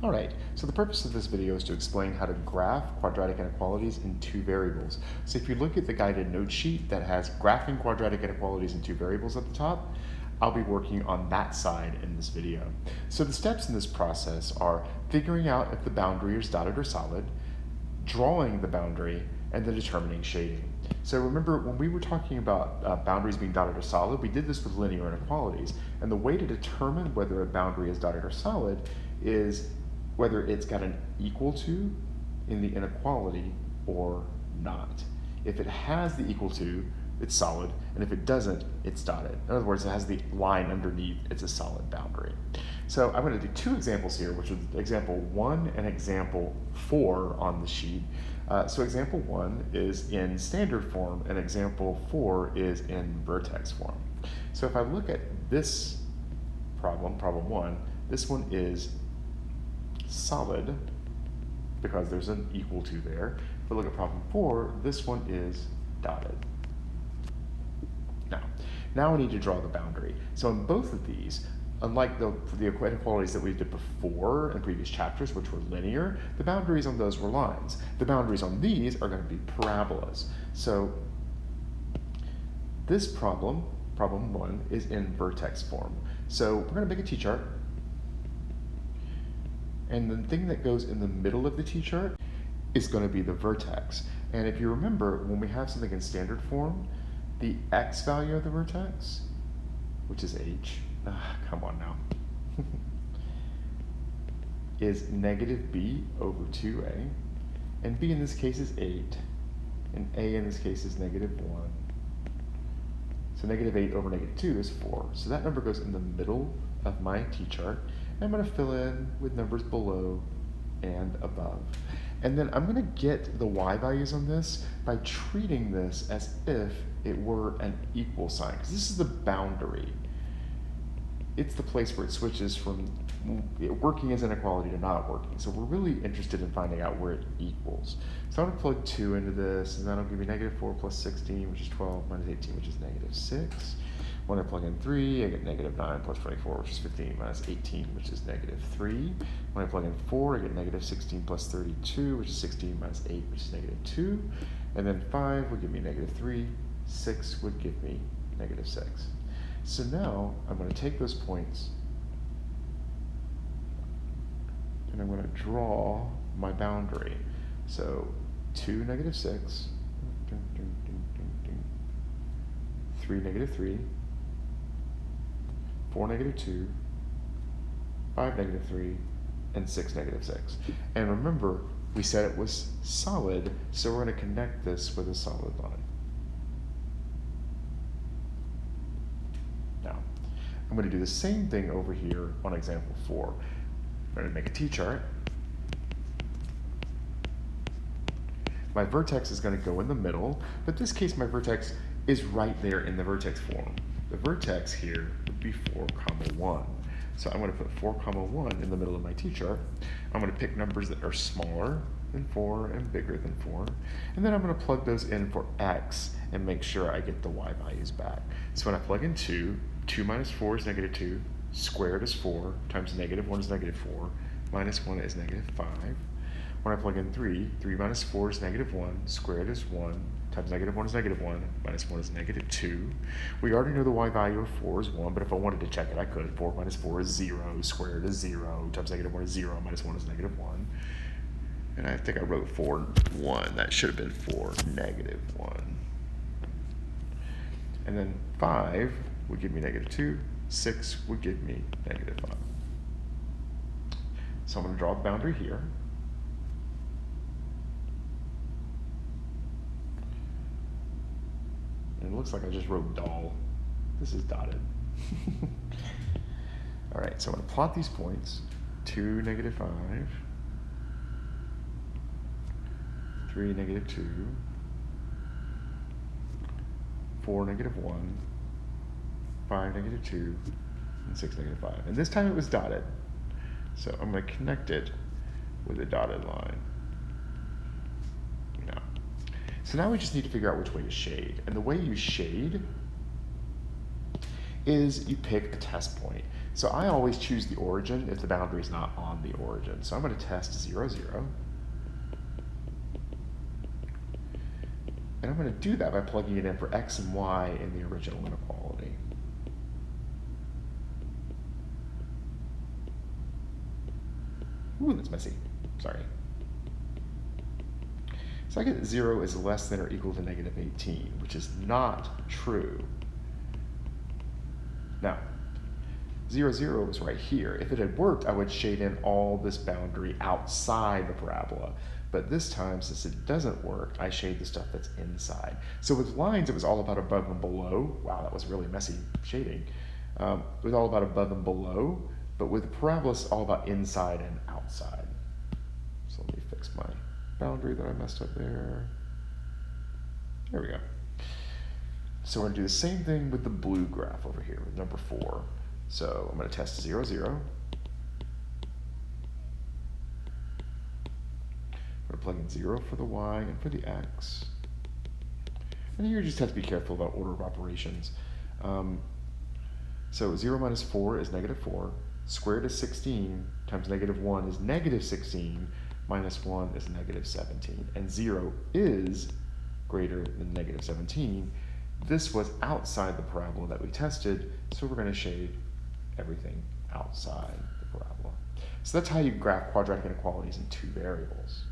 All right, so the purpose of this video is to explain how to graph quadratic inequalities in two variables. So if you look at the guided note sheet that has graphing quadratic inequalities in two variables at the top, I'll be working on that side in this video. So the steps in this process are figuring out if the boundary is dotted or solid, drawing the boundary, and then determining shading. So remember, when we were talking about boundaries being dotted or solid, we did this with linear inequalities. And the way to determine whether a boundary is dotted or solid is whether it's got an equal to in the inequality or not. If it has the equal to, it's solid, and if it doesn't, it's dotted. In other words, it has the line underneath, it's a solid boundary. So I'm going to do two examples here, which is example 1 and example 4 on the sheet. So example 1 is in standard form, and example 4 is in vertex form. So if I look at this problem 1, this one is solid because there's an equal to there. If we look at problem 4, this one is dotted. Now we need to draw the boundary. So in both of these, unlike the inequalities that we did before in previous chapters, which were linear, the boundaries on those were lines. The boundaries on these are going to be parabolas. So this problem 1, is in vertex form. So we're going to make a t-chart. And the thing that goes in the middle of the t-chart is going to be the vertex. And if you remember, when we have something in standard form, the x value of the vertex, which is h, come on now, is negative b over 2a, and b in this case is 8, and a in this case is negative 1. So negative 8 over negative 2 is 4. So that number goes in the middle of my t-chart. I'm going to fill in with numbers below and above. And then I'm going to get the y values on this by treating this as if it were an equal sign, because this is the boundary. It's the place where it switches from working as inequality to not working. So we're really interested in finding out where it equals. So I'm going to plug 2 into this, and that'll give me negative 4 plus 16, which is 12, minus 18, which is negative 6. When I plug in 3, I get negative 9 plus 24, which is 15, minus 18, which is negative 3. When I plug in 4, I get negative 16 plus 32, which is 16, minus 8, which is negative 2. And then 5 would give me negative 3. 6 would give me negative 6. So now I'm going to take those points and I'm going to draw my boundary. So 2, negative 6, 3, negative 3, 4, negative 2, 5, negative 3, and 6, negative 6. And remember, we said it was solid, so we're going to connect this with a solid line. Now, I'm going to do the same thing over here on example 4. I'm going to make a t-chart. My vertex is going to go in the middle, but in this case my vertex is right there in the vertex form. The vertex here would be 4, 1. So I'm going to put 4, 1 in the middle of my t-chart. I'm going to pick numbers that are smaller than 4 and bigger than 4. And then I'm going to plug those in for x and make sure I get the y values back. So when I plug in 2, 2 minus 4 is negative 2, squared is 4, times negative 1 is negative 4, minus 1 is negative 5. When I plug in 3, 3 minus 4 is negative 1, squared is 1, times negative 1 is negative 1, minus 1 is negative 2. We already know the y value of 4 is 1, but if I wanted to check it, I could. 4 minus 4 is 0, squared is 0, times negative 1 is 0, minus 1 is negative 1. And I think I wrote 4, 1. That should have been 4, negative 1. And then 5 would give me negative 2. 6 would give me negative 5. So I'm going to draw the boundary here. And it looks like I just wrote doll. This is dotted. All right, so I'm going to plot these points. 2, negative 5. 3, negative 2. 4, negative 1. 5, negative 2. And 6, negative 5. And this time it was dotted. So I'm going to connect it with a dotted line. So now we just need to figure out which way to shade. And the way you shade is you pick a test point. So I always choose the origin if the boundary is not on the origin. So I'm going to test 0, 0. And I'm going to do that by plugging it in for x and y in the original inequality. Ooh, that's messy. Sorry. So I get that 0 is less than or equal to negative 18, which is not true. Now, 0, 0 is right here. If it had worked, I would shade in all this boundary outside the parabola. But this time, since it doesn't work, I shade the stuff that's inside. So with lines, it was all about above and below. Wow, that was really messy shading. It was all about above and below, but with parabola, it's all about inside and outside. So let me fix my boundary that I messed up there. There we go. So we're going to do the same thing with the blue graph over here with number 4. So I'm going to test 0, 0. I'm going to plug in 0 for the y and for the x. And here you just have to be careful about order of operations. So 0 minus 4 is negative 4. Squared is 16 times negative 1 is negative 16. Minus 1 is negative 17. And 0 is greater than negative 17. This was outside the parabola that we tested, so we're going to shade everything outside the parabola. So that's how you graph quadratic inequalities in 2 variables.